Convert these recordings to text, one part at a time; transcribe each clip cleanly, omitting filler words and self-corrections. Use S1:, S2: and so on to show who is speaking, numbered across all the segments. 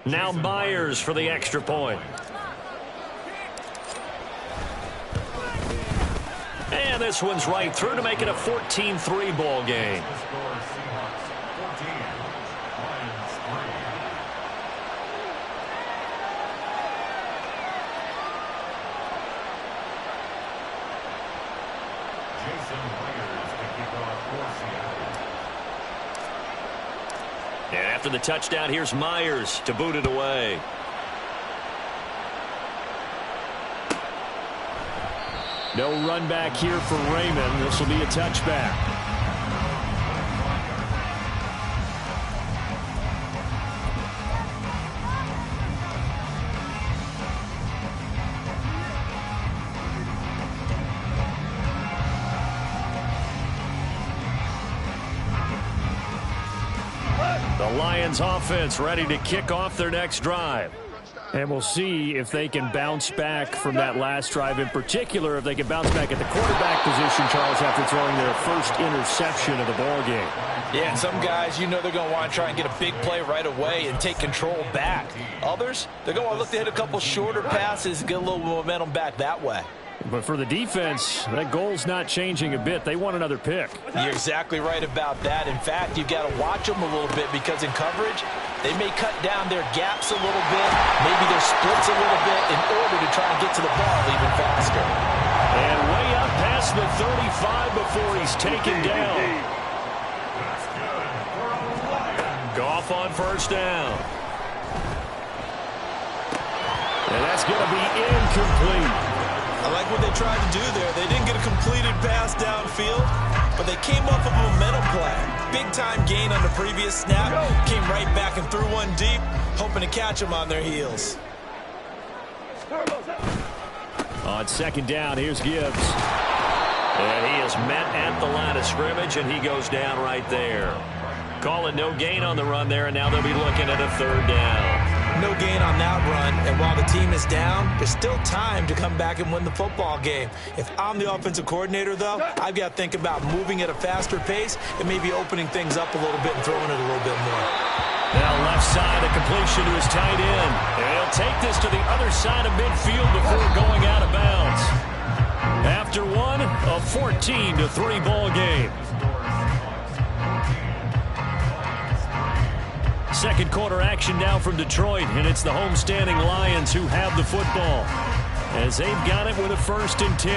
S1: Now Myers for the extra point. And this one's right through to make it a 14-3 ball game. And after the touchdown, here's Myers to boot it away. No run back here for Raymond. This will be a touchback. The Lions offense ready to kick off their next drive. And we'll see if they can bounce back from that last drive, in particular if they can bounce back at the quarterback position, Charles, after throwing their first interception of the ball game.
S2: Yeah, and some guys, you know they're going to want to try and get a big play right away and take control back. Others, they're going to look to hit a couple shorter passes and get a little momentum back that way.
S1: But for the defense, that goal's not changing a bit. They want another pick.
S2: You're exactly right about that. In fact, you've got to watch them a little bit because in coverage, they may cut down their gaps a little bit, maybe their splits a little bit in order to try and get to the ball even faster.
S1: And way up past the 35 before he's taken down. Goff on first down. And that's going to be incomplete.
S3: I like what they tried to do there. They didn't get a completed pass downfield, but they came off of a momentum play. Big-time gain on the previous snap. Came right back and threw one deep, hoping to catch them on their heels.
S1: On second down, here's Gibbs. And he is met at the line of scrimmage, and he goes down right there. Calling no gain on the run there, and now they'll be looking at a third down.
S3: No gain on that run, and while the team is down, there's still time to come back and win the football game. If I'm the offensive coordinator, though, I've got to think about moving at a faster pace and maybe opening things up a little bit and throwing it a little bit more.
S1: Now left side, a completion to his tight end. And he'll take this to the other side of midfield before going out of bounds. After one, a 14-3 ball game. Second quarter action now from Detroit, and it's the homestanding Lions who have the football as they've got it with a 1st and 10.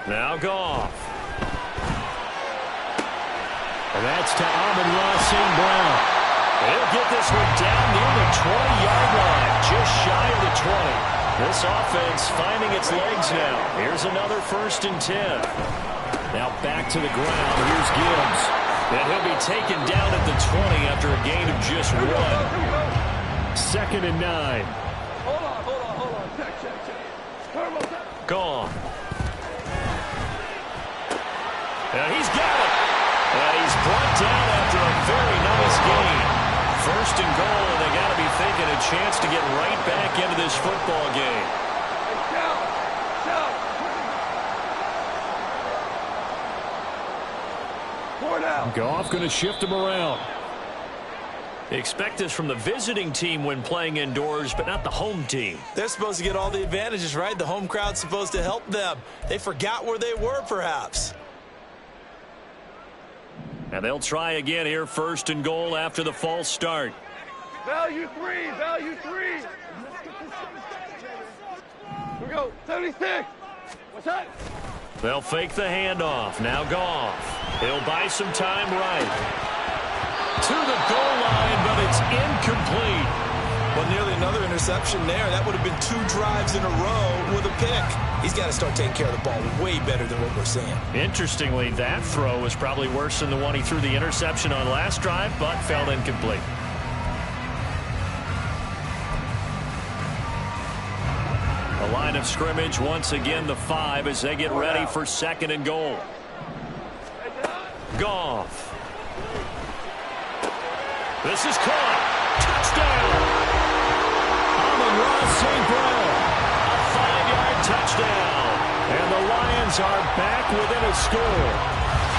S1: Now Goff. And that's to Amon-Ra St. Brown. He'll get this one down near the 20-yard line, just shy of the 20. This offense finding its legs now. Here's another 1st and 10. Now back to the ground. Here's Gibbs. And he'll be taken down at the 20 after a gain of just 1. 2nd and 9.
S4: Hold on. Check.
S1: Gone. And he's got it. And he's brought down after a very nice gain. 1st and goal, and they got to be thinking a chance to get right back into this football game. Goff going to shift him around. Expect this from the visiting team when playing indoors, but not the home team.
S3: They're supposed to get all the advantages, right? The home crowd's supposed to help them. They forgot where they were, perhaps.
S1: And they'll try again here, 1st and goal after the false start.
S4: Value three. Here we go, 76. What's that?
S1: They'll fake the handoff. Now Goff. He'll buy some time right. To the goal line, but it's incomplete.
S3: Well, nearly another interception there. That would have been 2 drives in a row with a pick. He's got to start taking care of the ball way better than what we're seeing.
S1: Interestingly, that throw was probably worse than the one he threw the interception on last drive, but fell incomplete. The line of scrimmage once again the 5 as they get ready for 2nd and goal. Goff. This is caught. Touchdown. Amon-Ra St. Brown. A 5-yard touchdown. And the Lions are back within a score.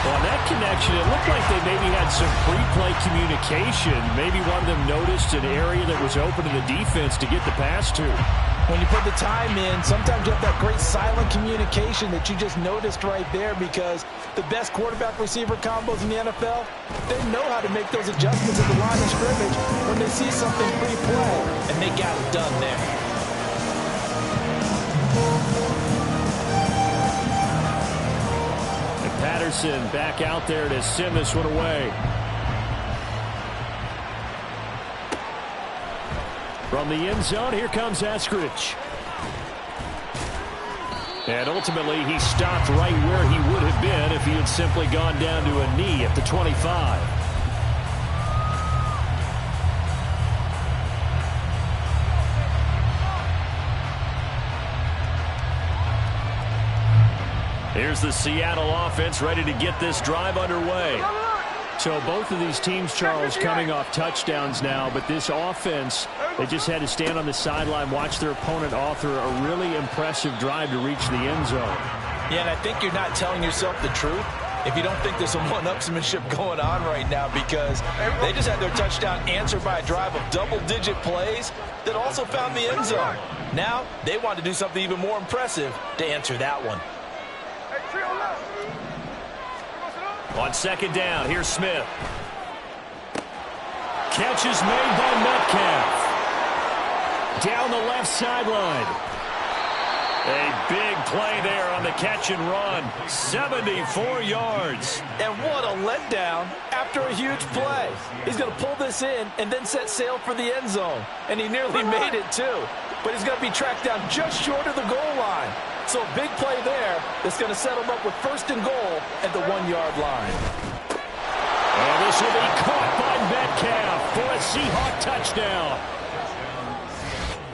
S1: Well, on that connection, it looked like they maybe had some pre-play communication. Maybe one of them noticed an area that was open to the defense to get the pass to.
S2: When you put the time in, sometimes you have that great silent communication that you just noticed right there, because the best quarterback-receiver combos in the NFL, they know how to make those adjustments at the line of scrimmage when they see something pre-play, and they got it done there.
S1: And Patterson back out there to send this one away. From the end zone, here comes Eskridge. And ultimately, he stopped right where he would have been if he had simply gone down to a knee at the 25. Here's the Seattle offense ready to get this drive underway. So both of these teams, Charles, coming off touchdowns now, but this offense, they just had to stand on the sideline, watch their opponent author a really impressive drive to reach the end zone.
S2: Yeah, and I think you're not telling yourself the truth if you don't think there's some one-upsmanship going on right now, because they just had their touchdown answered by a drive of double-digit plays that also found the end zone. Now, they want to do something even more impressive to answer that one.
S1: On second down, here's Smith. Catch is made by Metcalf. Down the left sideline. A big play there on the catch and run. 74 yards.
S2: And what a letdown after a huge play. He's going to pull this in and then set sail for the end zone. And he nearly made it too. But he's going to be tracked down just short of the goal line. So a big play there that's going to set him up with first and goal at the 1-yard line.
S1: And this will be caught by Metcalf for a Seahawk touchdown.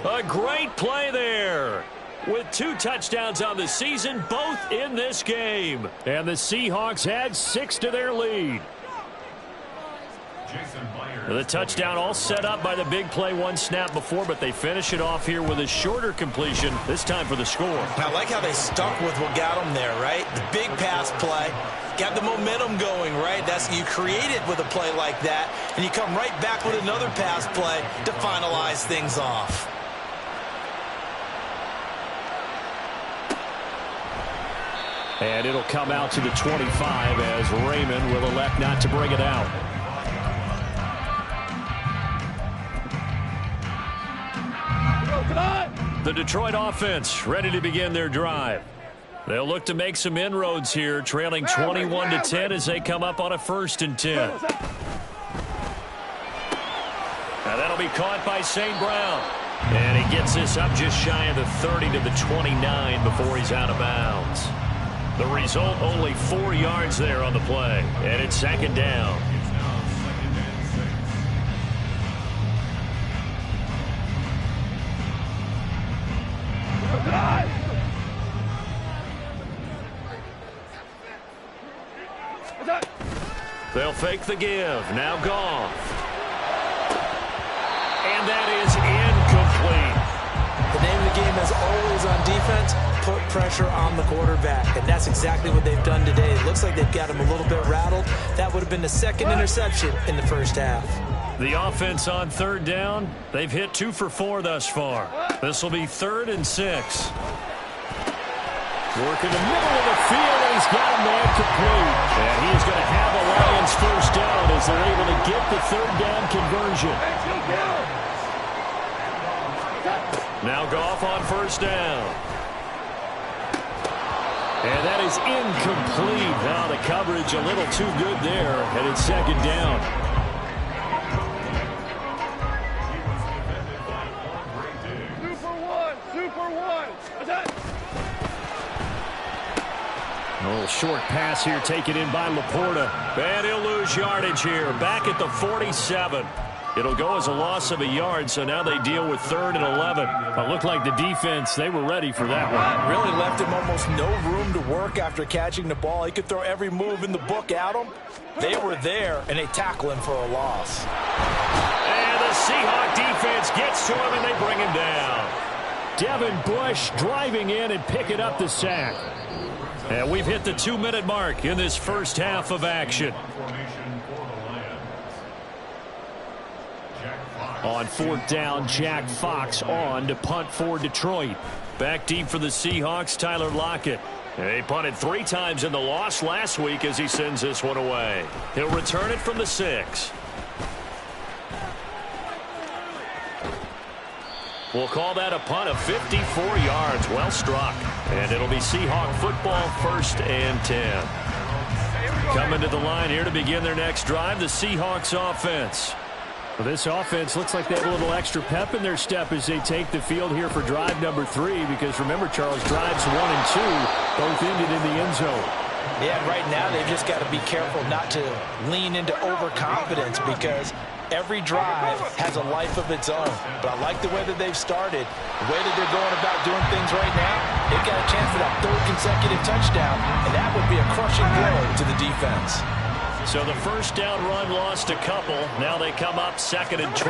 S1: A great play there. With 2 touchdowns on the season, both in this game. And the Seahawks add 6 to their lead. The touchdown all set up by the big play, 1 snap before, but they finish it off here with a shorter completion, this time for the score.
S3: I like how they stuck with what got them there, right? The big pass play, got the momentum going, right? That's you create it with a play like that, and you come right back with another pass play to finalize things off.
S1: And it'll come out to the 25 as Raymond will elect not to bring it out. The Detroit offense ready to begin their drive. They'll look to make some inroads here, trailing 21-10 as they come up on a 1st and 10. Now that'll be caught by St. Brown. And he gets this up just shy of the 30 to the 29 before he's out of bounds. The result, only 4 yards there on the play. And it's 2nd down. They'll fake the give. Now Goff. And that is incomplete.
S2: The name of the game is always on defense, put pressure on the quarterback. And that's exactly what they've done today. It looks like they've got him a little bit rattled. That would have been the 2nd interception in the first half.
S1: The offense on 3rd down. They've hit 2 for 4 thus far. This will be 3rd and 6. Working the middle of the field, and he's got a man complete. And he's going to have a Lions first down as they're able to get the 3rd down conversion. Now Goff on 1st down. And that is incomplete. Now the coverage a little too good there, and it's 2nd down.
S4: Super one.
S1: A little short pass here taken in by Laporta. And he'll lose yardage here. Back at the 47. It'll go as a loss of a yard, so now they deal with 3rd and 11. It looked like the defense, they were ready for that one.
S2: Really left him almost no room to work after catching the ball. He could throw every move in the book at him. They were there, and they tackle him for a loss.
S1: And the Seahawk defense gets to him, and they bring him down. Devin Bush driving in and picking up the sack. And we've hit the 2-minute mark in this first half of action. On 4th down, Jack Fox on to punt for Detroit. Back deep for the Seahawks, Tyler Lockett. He punted 3 times in the loss last week as he sends this one away. He'll return it from the 6. We'll call that a punt of 54 yards. Well struck. And it'll be Seahawk football, 1st and 10. Coming to the line here to begin their next drive, the Seahawks offense. Well, this offense looks like they have a little extra pep in their step as they take the field here for drive number 3. Because remember, Charles, drives 1 and 2 both ended in the end zone.
S2: Yeah, right now they've just got to be careful not to lean into overconfidence because every drive has a life of its own. But I like the way that they've started, the way that they're going about doing things right now. They've got a chance for that 3rd consecutive touchdown, and that would be a crushing blow to the defense.
S1: So the first down run lost a couple. Now they come up 2nd and 12.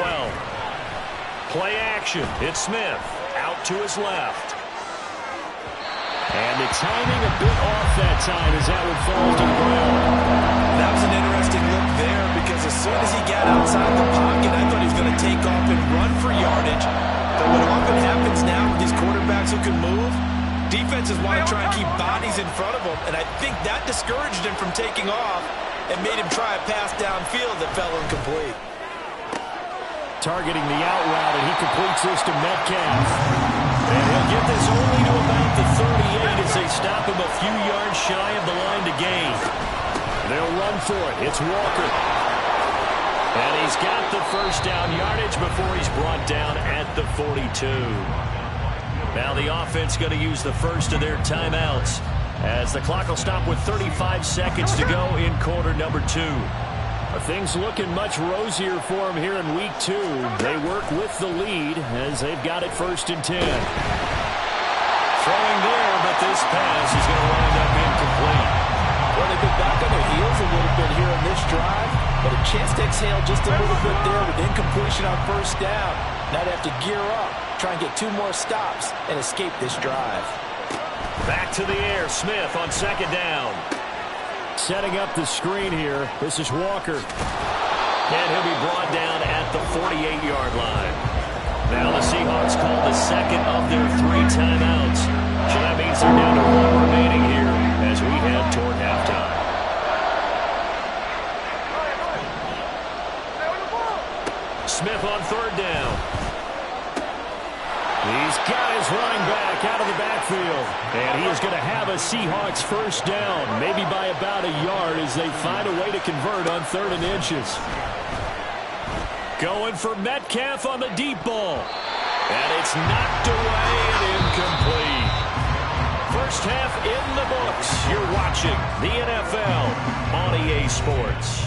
S1: Play action. It's Smith out to his left. And the timing a bit off that time as that one falls to the ground.
S3: That was an interesting look there because as soon as he got outside the pocket, I thought he was going to take off and run for yardage. But what often happens now with these quarterbacks who can move, defenses want to try and keep bodies in front of them, and I think that discouraged him from taking off and made him try a pass downfield that fell incomplete.
S1: Targeting the out route, and he completes this to Metcalf. And he'll get this only to about the 38 as they stop him a few yards shy of the line to gain. They'll run for it. It's Walker. And he's got the first down yardage before he's brought down at the 42. Now the offense going to use the first of their timeouts as the clock will stop with 35 seconds to go in quarter number 2. Things looking much rosier for them here in week 2. They work with the lead as they've got it 1st and 10. Throwing there, but this pass is going to wind up incomplete.
S2: Well, they've been back on their heels a little bit here in this drive, but a chance to exhale just a little bit there with incompletion on 1st down. Now they have to gear up, try and get 2 more stops, and escape this drive.
S1: Back to the air, Smith on 2nd down. Setting up the screen here, this is Walker. And he'll be brought down at the 48-yard line. Now the Seahawks call the 2nd of their 3 timeouts. So that means they're down to 1 remaining here as we head toward halftime. Smith on 3rd down. He's got his running back out of the backfield. And he is going to have a Seahawks 1st down, maybe by about a yard as they find a way to convert on 3rd and inches. Going for Metcalf on the deep ball. And it's knocked away and incomplete. First half in the books. You're watching the NFL on EA Sports.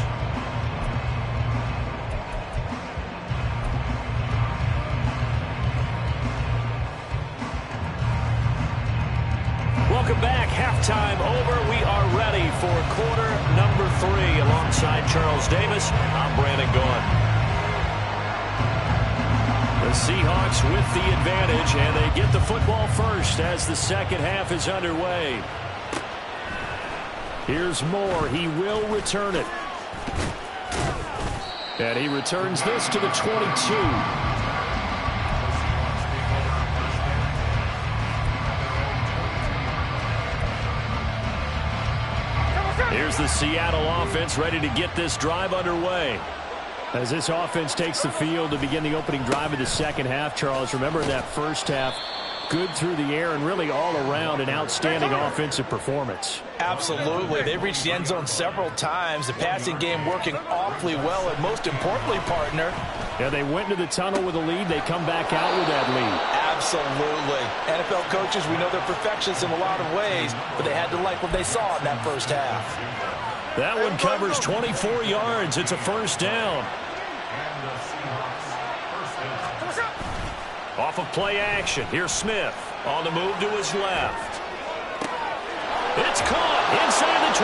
S1: Welcome back. Halftime over. We are ready for quarter number 3. Alongside Charles Davis, I'm Brandon Gaudin. The Seahawks with the advantage, and they get the football first as the second half is underway. Here's Moore. He will return it. And he returns this to the 22. Here's the Seattle offense ready to get this drive underway. As this offense takes the field to begin the opening drive of the second half, Charles, remember that first half, good through the air and really all around an outstanding offensive performance.
S2: Absolutely. They reached the end zone several times. The passing game working awfully well, and most importantly, partner.
S1: Yeah, they went into the tunnel with a lead. They come back out with that lead.
S2: Absolutely. NFL coaches, we know they're perfectionists in a lot of ways, but they had to like what they saw in that first half.
S1: That one covers 24 yards. It's a first down. Off of play action. Here's Smith on the move to his left. It's caught inside the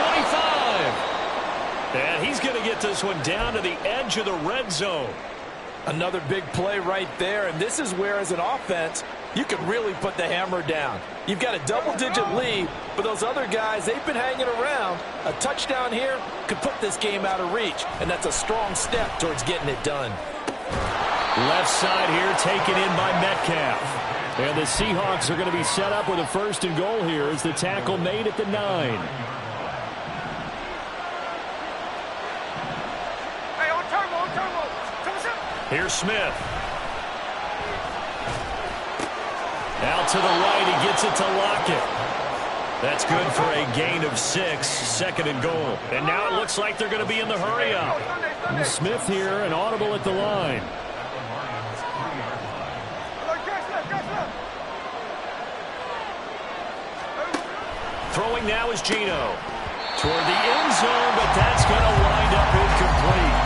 S1: 25. And he's going to get this one down to the edge of the red zone.
S2: Another big play right there, and this is where, as an offense, you can really put the hammer down. You've got a double-digit lead, but those other guys, they've been hanging around. A touchdown here could put this game out of reach, and that's a strong step towards getting it done.
S1: Left side here taken in by Metcalf. And the Seahawks are going to be set up with a 1st and goal here as the tackle made at the 9.
S4: Hey, on turbo, on turbo.
S1: Here's Smith. Out to the right, he gets it to Lockett. That's good for a gain of 6, 2nd and goal. And now it looks like they're going to be in the hurry-up. Smith here, an audible at the line. Throwing now is Geno. Toward the end zone, but that's going to wind up incomplete.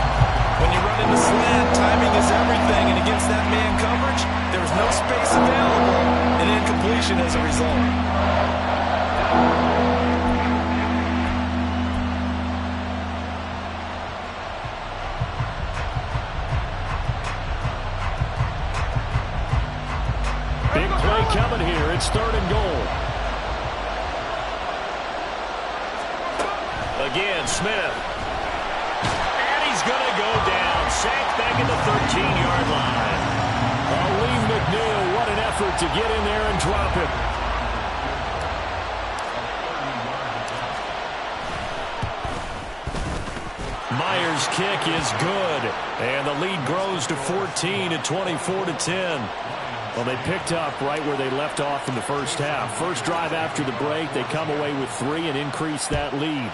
S2: When you run into slant, timing is everything, and against that man coverage, there's no space available, and incompletion as a result.
S1: Big play coming here. It's 3rd and goal. Again, Smith. And he's going to go down. Sacked back at the 13-yard line. Lee McNeil, what an effort to get in there and drop it. Myers' kick is good. And the lead grows to 14 at 24-10. Well, they picked up right where they left off in the first half. First drive after the break, they come away with 3 and increase that lead.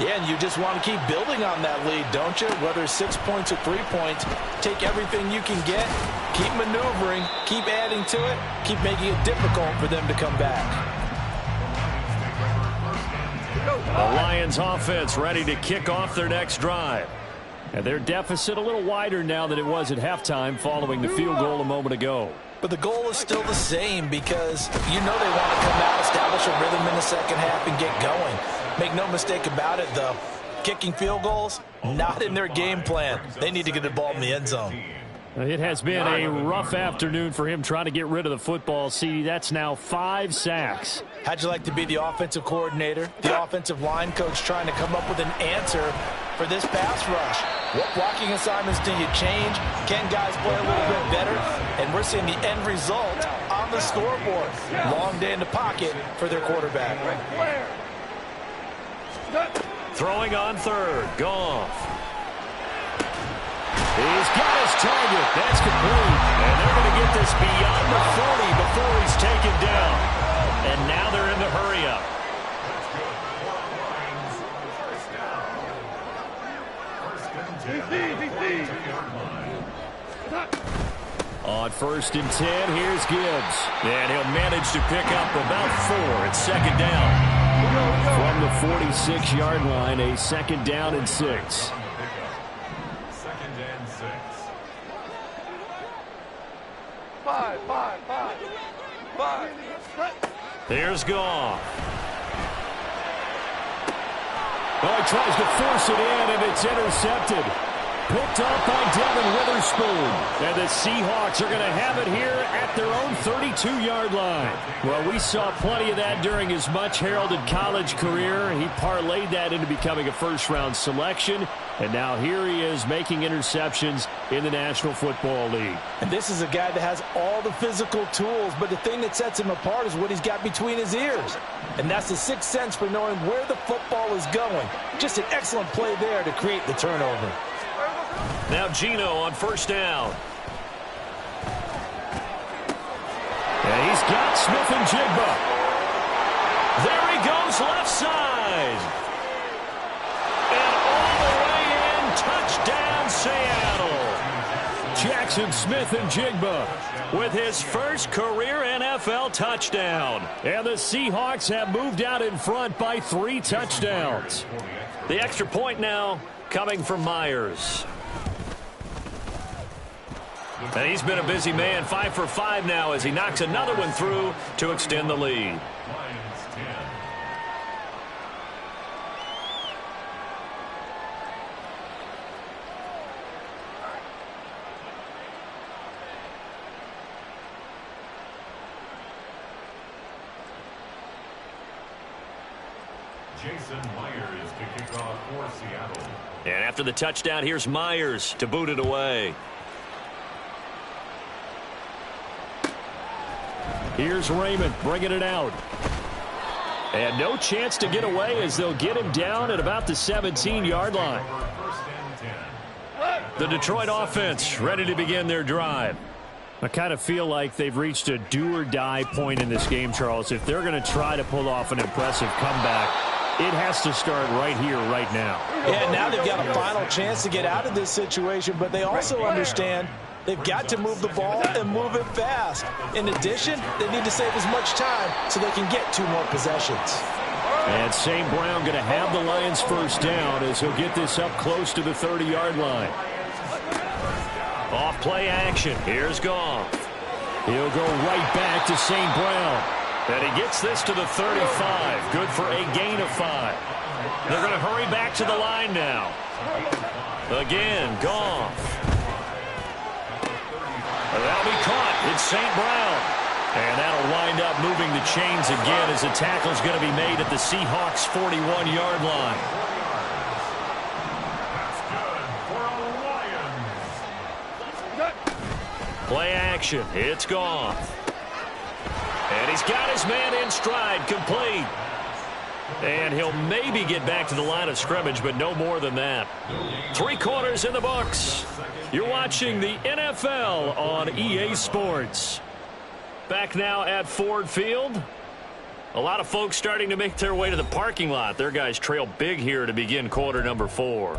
S2: Yeah, and you just want to keep building on that lead, don't you? Whether it's 6 points or 3 points, take everything you can get, keep maneuvering, keep adding to it, keep making it difficult for them to come back.
S1: The Lions offense ready to kick off their next drive. And their deficit a little wider now than it was at halftime following the field goal a moment ago.
S2: But the goal is still the same because you know they want to come out, establish a rhythm in the second half, and get going. Make no mistake about it, though. Kicking field goals, not in their game plan. They need to get the ball in the end zone.
S1: It has been a rough afternoon for him trying to get rid of the football. See, that's now 5 sacks.
S2: How'd you like to be the offensive coordinator, the offensive line coach trying to come up with an answer for this pass rush? What blocking assignments do you change? Can guys play a little bit better? And we're seeing the end result on the scoreboard. Long day in the pocket for their quarterback.
S1: Throwing on 3rd. Goff. He's got his target. That's complete. And they're going to get this beyond the 40 before he's taken down. And now they're in the hurry-up. On 1st and 10, here's Gibbs. And he'll manage to pick up about 4. It's 2nd down. From the 46-yard line, a 2nd down and 6.
S4: Five.
S1: There's Goff. Oh, he tries to force it in, and it's intercepted. Picked up by Devin Witherspoon. And the Seahawks are going to have it here at their own 32-yard line. Well, we saw plenty of that during his much-heralded college career. He parlayed that into becoming a first-round selection. And now here he is making interceptions in the National Football League.
S2: And this is a guy that has all the physical tools, but the thing that sets him apart is what he's got between his ears. And that's the sixth sense for knowing where the football is going. Just an excellent play there to create the turnover.
S1: Now Geno on 1st down. And he's got Smith and Jigba. There he goes left side. And all the way in, touchdown Seattle. Jackson Smith and Jigba with his first career NFL touchdown. And the Seahawks have moved out in front by 3 touchdowns. The extra point now coming from Myers. And he's been a busy man, 5 for 5 now as he knocks another one through to extend the lead.
S5: Jason Myers to kick off for Seattle.
S1: And after the touchdown, here's Myers to boot it away. Here's Raymond bringing it out. And no chance to get away as they'll get him down at about the 17-yard line. The Detroit offense ready to begin their drive. I kind of feel like they've reached a do-or-die point in this game, Charles. If they're going to try to pull off an impressive comeback, it has to start right here, right now.
S2: Yeah, now they've got a final chance to get out of this situation, but they also understand they've got to move the ball and move it fast. In addition, they need to save as much time so they can get 2 more possessions.
S1: And St. Brown going to have the Lions first down as he'll get this up close to the 30-yard line. Off play action. Here's Goff. He'll go right back to St. Brown. And he gets this to the 35. Good for a gain of 5. They're going to hurry back to the line now. Again, Goff. That'll be caught. It's St. Brown. And that'll wind up moving the chains again as the tackle's going to be made at the Seahawks' 41-yard line. Play action. It's Goff. And he's got his man in stride, complete. And he'll maybe get back to the line of scrimmage, but no more than that. 3 quarters in the books. You're watching the NFL on EA Sports. Back now at Ford Field. A lot of folks starting to make their way to the parking lot. Their guys trail big here to begin quarter number 4.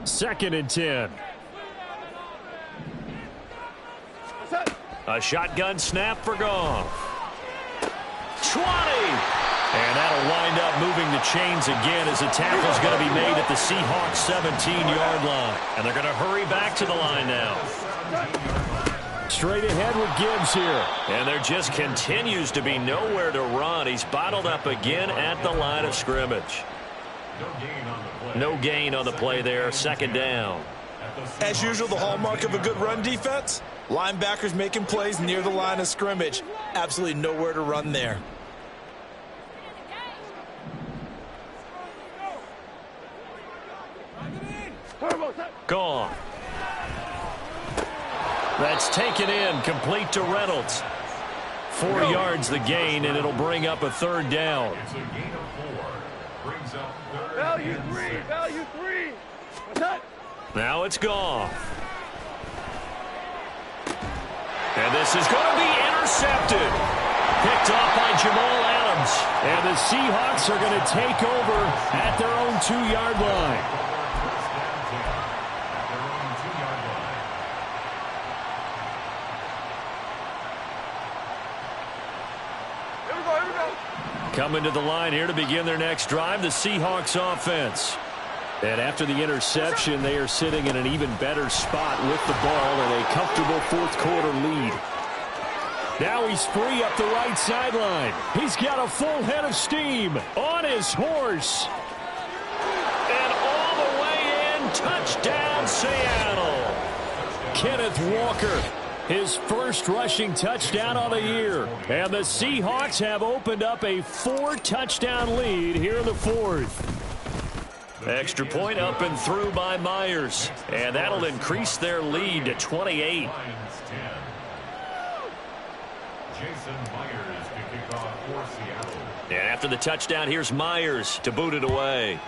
S1: Second and 10. A shotgun snap for Goff. 20. And that'll wind up moving the chains again as the tackle's going to be made at the Seahawks' 17-yard line. And they're going to hurry back to the line now. Straight ahead with Gibbs here. And there just continues to be nowhere to run. He's bottled up again at the line of scrimmage. No gain on the play there. Second down.
S3: As usual, the hallmark of a good run defense, linebackers making plays near the line of scrimmage. Absolutely nowhere to run there.
S1: Gone. That's taken in, complete to Reynolds. 4 yards the gain, and it'll bring up a third down.
S5: It's a gain of 4. Brings up third.
S4: Value 3. Value 3. What's that?
S1: Now it's Goff. And this is going to be intercepted. Picked off by Jamal Adams. And the Seahawks are going to take over at their own 2-yard line. Coming to the line here to begin their next drive, the Seahawks offense. And after the interception, they are sitting in an even better spot with the ball and a comfortable fourth-quarter lead. Now he's free up the right sideline. He's got a full head of steam on his horse. And all the way in, touchdown Seattle. Kenneth Walker, his first rushing touchdown of the year. And the Seahawks have opened up a 4-touchdown lead here in the fourth. Extra point up and through by Myers. And that'll increase their lead to 28.
S5: Jason Myers to kick off for Seattle.
S1: And after the touchdown, here's Myers to boot it away.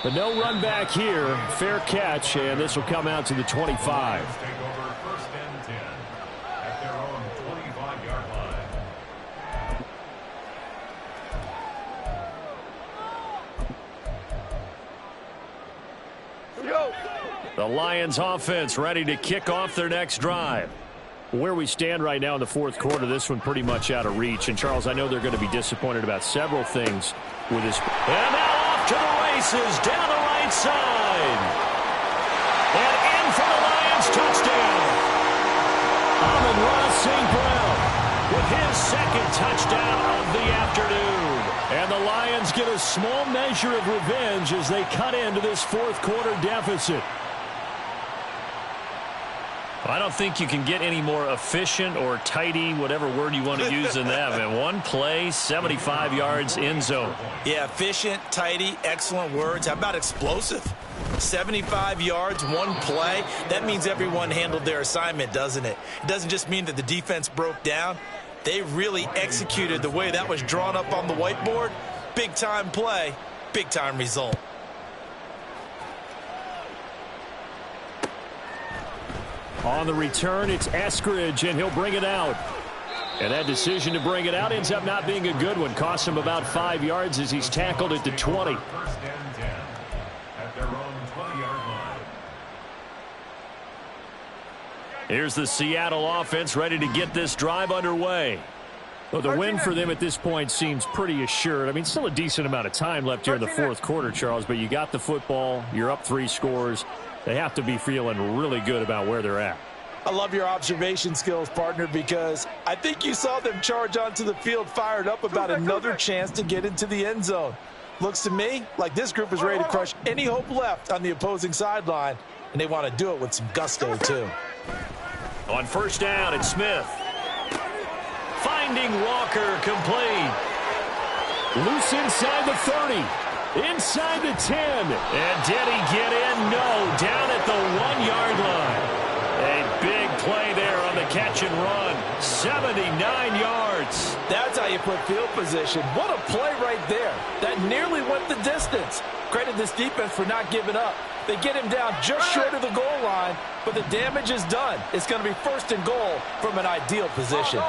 S1: But no run back here. Fair catch, and this will come out to the 25.
S5: Take over first and 10 at their own 25-yard line.
S1: The Lions offense ready to kick off their next drive. Where we stand right now in the fourth quarter, this one pretty much out of reach. And, Charles, I know they're going to be disappointed about several things with this. And now off to the races down the right side. And in for the Lions touchdown. Amon-Ra St. Brown with his second touchdown of the afternoon. And the Lions get a small measure of revenge as they cut into this fourth quarter deficit. I don't think you can get any more efficient or tidy, whatever word you want to use in that. And one play, 75 yards, end zone.
S3: Yeah, efficient, tidy, excellent words. How about explosive? 75 yards, one play. That means everyone handled their assignment, doesn't it? It doesn't just mean that the defense broke down. They really executed the way that was drawn up on the whiteboard. Big-time play, big-time result.
S1: On the return, it's Eskridge, and he'll bring it out. And that decision to bring it out ends up not being a good one. Costs him about 5 yards as he's tackled at the 20.
S5: First and 10 at their own 20-yard line.
S1: Here's the Seattle offense ready to get this drive underway. Well, the win for them at this point seems pretty assured. I mean, still a decent amount of time left here in the fourth quarter, Charles, but you got the football. You're up 3 scores. They have to be feeling really good about where they're at.
S3: I love your observation skills, partner, because I think you saw them charge onto the field fired up about another chance to get into the end zone. Looks to me like this group is ready to crush any hope left on the opposing sideline, and they want to do it with some gusto, too.
S1: On first down, it's Smith. Finding Walker, complete. Loose inside the 30. Inside the 10. And did he get in? No. Down at the 1-yard line. A big play there on the catch and run. 79 yards.
S3: That's how you put field position. What a play right there. That nearly went the distance. Credit this defense for not giving up. They get him down just short of the goal line, but the damage is done. It's going to be first and goal from an ideal position.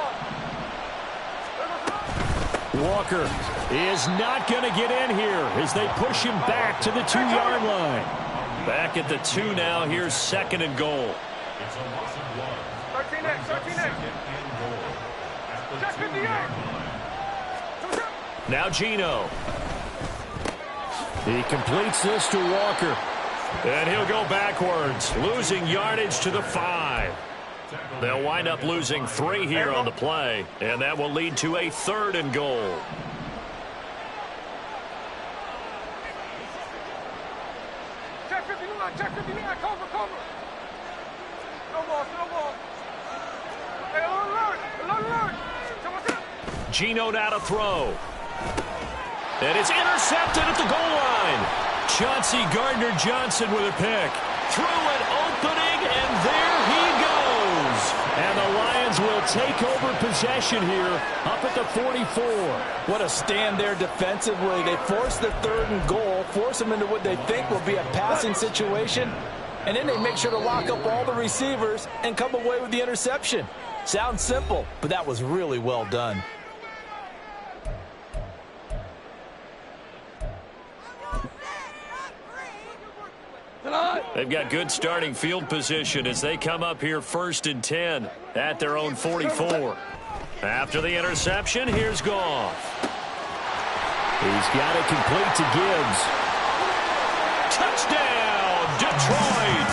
S1: Walker is not going to get in here as they push him back to the 2-yard line. Back at the 2 now. Here's second and goal.
S5: It's a loss of 1.
S4: 13X, 13X.
S5: Second and goal at the
S4: Check
S5: 2-yard
S4: 58.
S5: line.
S1: Now Geno. He completes this to Walker. And he'll go backwards, losing yardage to the 5. They'll wind up losing 3 here on the play, and that will lead to a third and goal.
S4: Check 59, check 59, cover. No ball. Hey, alert.
S1: Geno now to throw. And it's intercepted at the goal line. Chauncey Gardner-Johnson with a pick. Through an opening, and there he goes. And the Lions will take over possession here up at the 44.
S3: What a stand there defensively. They force the third and goal, force them into what they think will be a passing situation, and then they make sure to lock up all the receivers and come away with the interception. Sounds simple, but that was really well done.
S1: They've got good starting field position as they come up here first and 10 at their own 44. After the interception, here's Goff. He's got it complete to Gibbs. Touchdown, Detroit!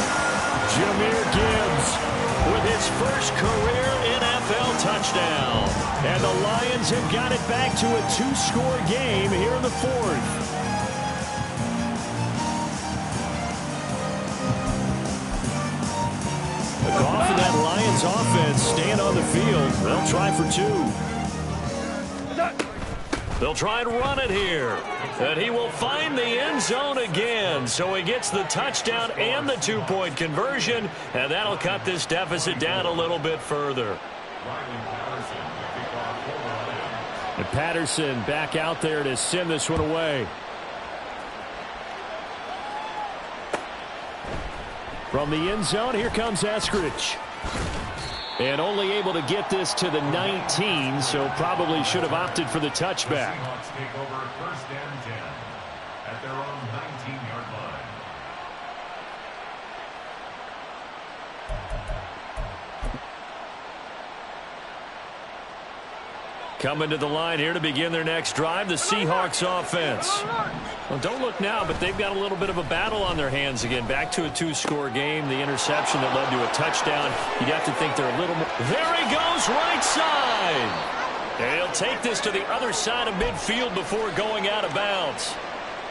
S1: Jahmyr Gibbs with his first career NFL touchdown. And the Lions have got it back to a 2-score game here in the fourth. Goff and that Lions offense staying on the field. They'll try for 2. They'll try and run it here. And he will find the end zone again. So he gets the touchdown and the 2-point conversion. And that'll cut this deficit down a little bit further. And Patterson back out there to send this one away. From the end zone, here comes Eskridge. And only able to get this to the 19, so probably should have opted for the touchback.
S5: Seahawks take over first and 10 at their own 19-yard line.
S1: Coming to the line here to begin their next drive, the Seahawks offense. Well, don't look now, but they've got a little bit of a battle on their hands again. Back to a 2-score game. The interception that led to a touchdown. You'd have to think they're a little more. There he goes, right side. And he'll take this to the other side of midfield before going out of bounds.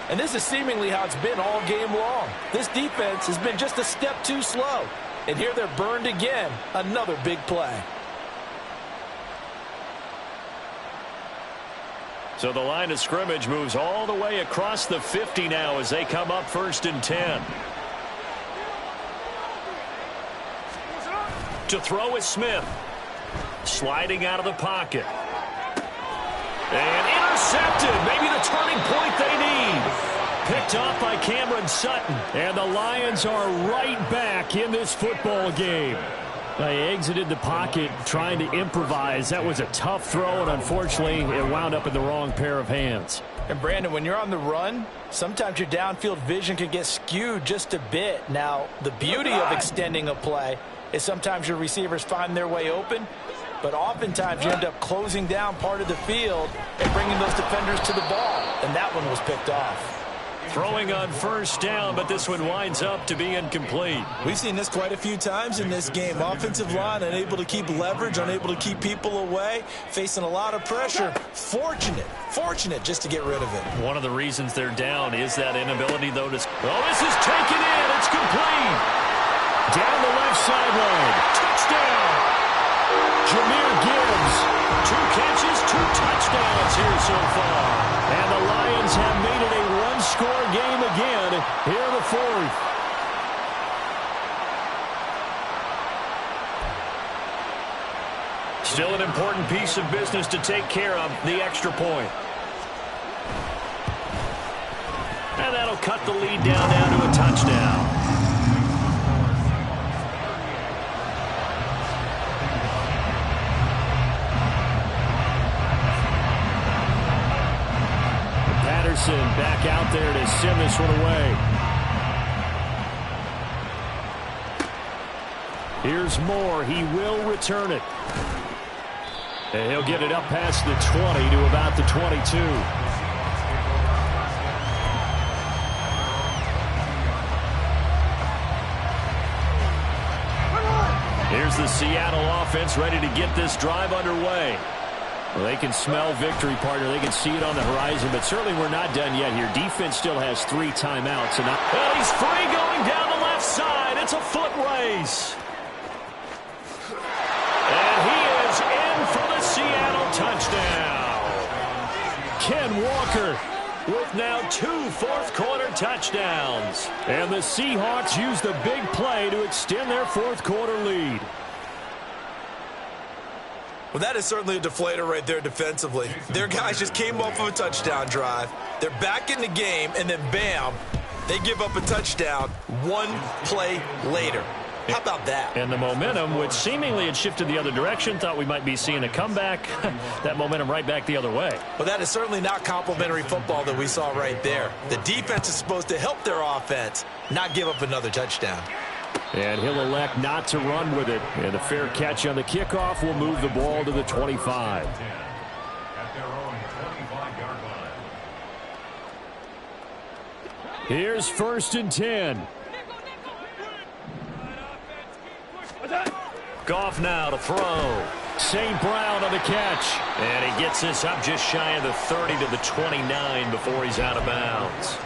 S3: And this is seemingly how it's been all game long. This defense has been just a step too slow.
S2: And here they're burned again. Another big play.
S1: So the line of scrimmage moves all the way across the 50 now as they come up 1st and 10. To throw is Smith. Sliding out of the pocket. And intercepted. Maybe the turning point they need. Picked off by Cameron Sutton. And the Lions are right back in this football game. They exited the pocket trying to improvise. That was a tough throw, and unfortunately, it wound up in the wrong pair of hands.
S2: And, Brandon, when you're on the run, sometimes your downfield vision can get skewed just a bit. Now, the beauty of extending a play is sometimes your receivers find their way open, but oftentimes you end up closing down part of the field and bringing those defenders to the ball, and that one was picked off.
S1: Throwing on 1st down, but this one winds up to be incomplete.
S3: We've seen this quite a few times in this game. Offensive line unable to keep leverage, unable to keep people away, facing a lot of pressure. Fortunate just to get rid of it.
S1: One of the reasons they're down is that inability, though, to... Oh, this is taken in. It's complete. Down the left sideline. Touchdown. Jahmyr Gibbs. 2 catches, 2 touchdowns here so far. And the Lions have made it a one-score game again here in the 4th. Still an important piece of business to take care of, the extra point. And that'll cut the lead down to a touchdown. Back out there to send this one away. Here's Moore. He will return it. And he'll get it up past the 20 to about the 22. Here's the Seattle offense ready to get this drive underway. Well, they can smell victory, partner. They can see it on the horizon, but certainly we're not done yet here. Defense still has 3 timeouts. And well, he's free going down the left side. It's a foot race. And he is in for the Seattle touchdown. Ken Walker with now 2 fourth-quarter touchdowns. And the Seahawks use the big play to extend their fourth-quarter lead.
S3: Well, that is certainly a deflator right there defensively. Their guys just came off of a touchdown drive. They're back in the game, and then bam, they give up a touchdown 1 play later. How about that?
S1: And the momentum, which seemingly had shifted the other direction, thought we might be seeing a comeback. That momentum right back the other way.
S3: Well, that is certainly not complimentary football that we saw right there. The defense is supposed to help their offense, not give up another touchdown.
S1: And he'll elect not to run with it. And a fair catch on the kickoff will move the ball to the 25.
S5: At their own 25-yard line.
S1: Here's 1st and 10. Goff now to throw. St. Brown on the catch. And he gets this up just shy of the 30 to the 29 before he's out of bounds.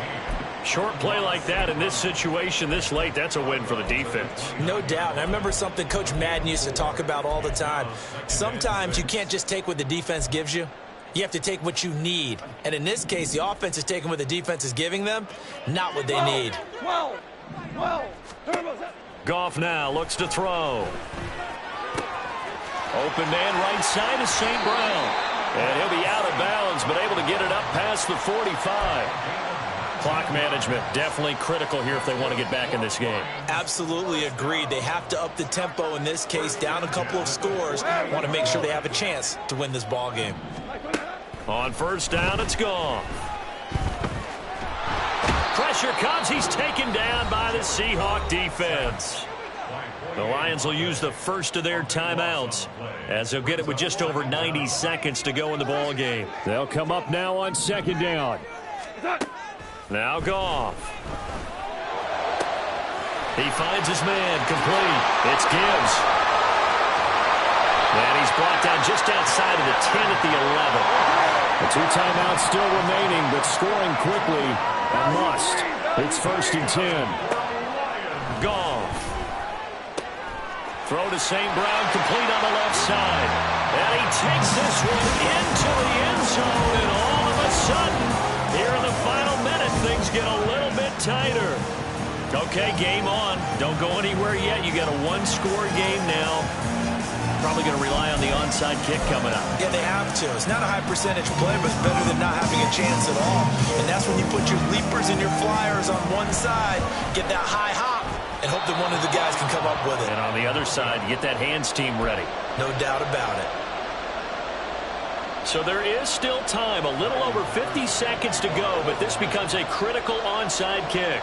S1: Short play like that in this situation this late, that's a win for the defense.
S2: No doubt. And I remember something Coach Madden used to talk about all the time. Sometimes you can't just take what the defense gives you. You have to take what you need. And in this case, the offense is taking what the defense is giving them, not what they need.
S1: Goff now looks to throw. Open man right side is St. Brown. And he'll be out of bounds, but able to get it up past the 45. Clock management definitely critical here if they want to get back in this game.
S2: Absolutely agreed. They have to up the tempo in this case, down a couple of scores. Want to make sure they have a chance to win this ball game.
S1: On 1st down, it's gone. Pressure comes. He's taken down by the Seahawk defense. The Lions will use the first of their timeouts as they'll get it with just over 90 seconds to go in the ball game. They'll come up now on 2nd down. Now Goff. He finds his man complete. It's Gibbs. And he's brought down just outside of the 10 at the 11. The 2 timeouts still remaining, but scoring quickly a must. It's 1st and 10. Goff. Throw to St. Brown, complete on the left side. And he takes this one into the end zone, and all of a sudden, here in the final minute, things get a little bit tighter. Okay, game on. Don't go anywhere yet. You got a one-score game now. Probably going to rely on the onside kick coming up.
S3: Yeah, they have to. It's not a high-percentage play, but it's better than not having a chance at all. And that's when you put your leapers and your flyers on one side, get that high hop, and hope that one of the guys can come up with it.
S1: And on the other side, get that hands team ready.
S3: No doubt about it.
S1: So there is still time, a little over 50 seconds to go, but this becomes a critical onside kick.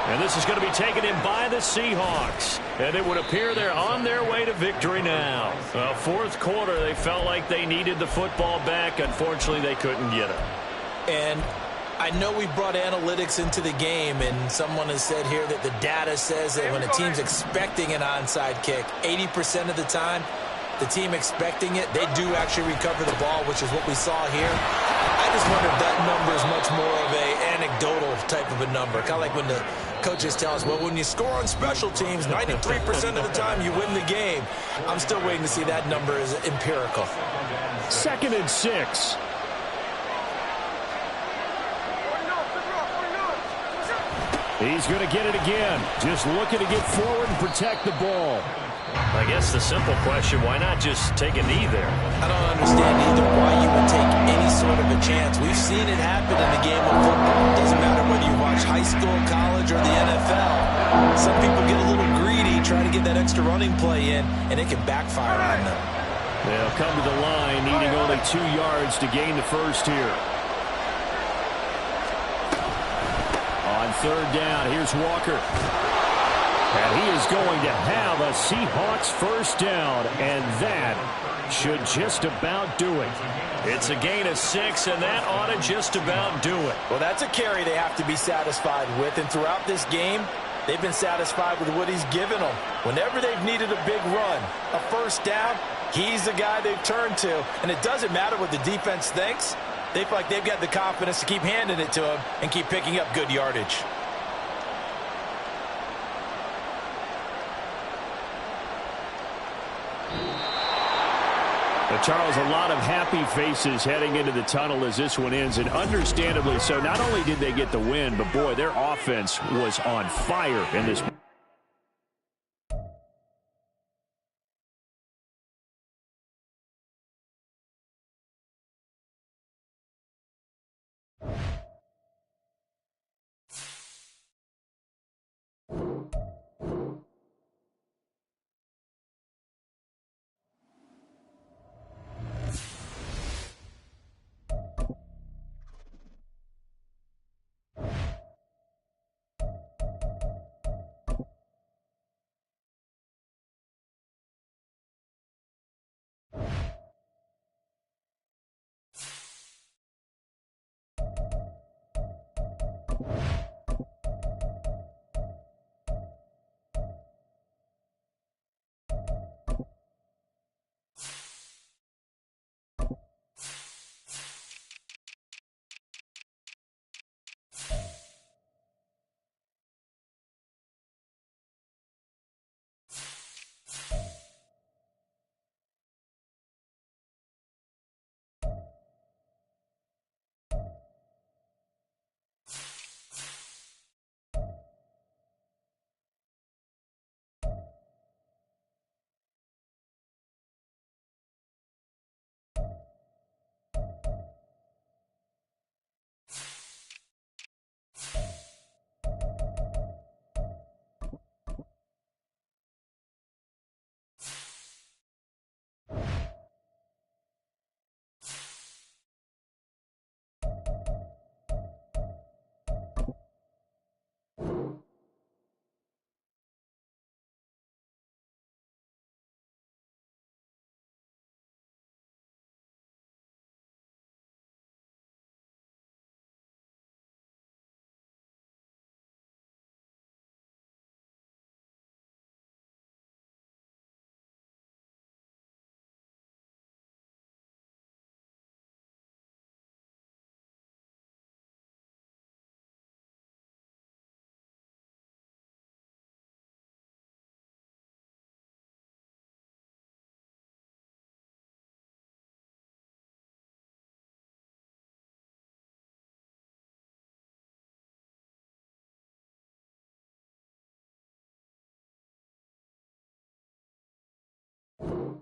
S1: And this is going to be taken in by the Seahawks. And it would appear they're on their way to victory now. Well, fourth quarter, they felt like they needed the football back. Unfortunately, they couldn't get it.
S3: And I know we brought analytics into the game, and someone has said here that the data says that when a team's expecting an onside kick, 80% of the time, the team expecting it, they do actually recover the ball, which is what we saw here. I just wonder if that number is much more of a anecdotal type of a number. Kind of like when the coaches tell us, well, when you score on special teams, 93% of the time you win the game. I'm still waiting to see that number is empirical.
S1: 2nd and 6. He's going to get it again. Just looking to get forward and protect the ball. I guess the simple question, why not just take a knee there?
S3: I don't understand either why you would take any sort of a chance. We've seen it happen in the game of football. It doesn't matter whether you watch high school, college, or the NFL. Some people get a little greedy, try to get that extra running play in, and it can backfire on them.
S1: They'll come to the line, needing only 2 yards to gain the first here. On 3rd down, here's Walker. And he is going to have a Seahawks first down, and that should just about do it. It's a gain of 6, and that ought to just about do it.
S3: Well, that's a carry they have to be satisfied with, and throughout this game, they've been satisfied with what he's given them. Whenever they've needed a big run, a first down, he's the guy they've turned to, and it doesn't matter what the defense thinks. They feel like they've got the confidence to keep handing it to him and keep picking up good yardage.
S1: But Charles, a lot of happy faces heading into the tunnel as this one ends, and understandably so. Not only did they get the win, but boy, their offense was on fire in this.
S5: 10.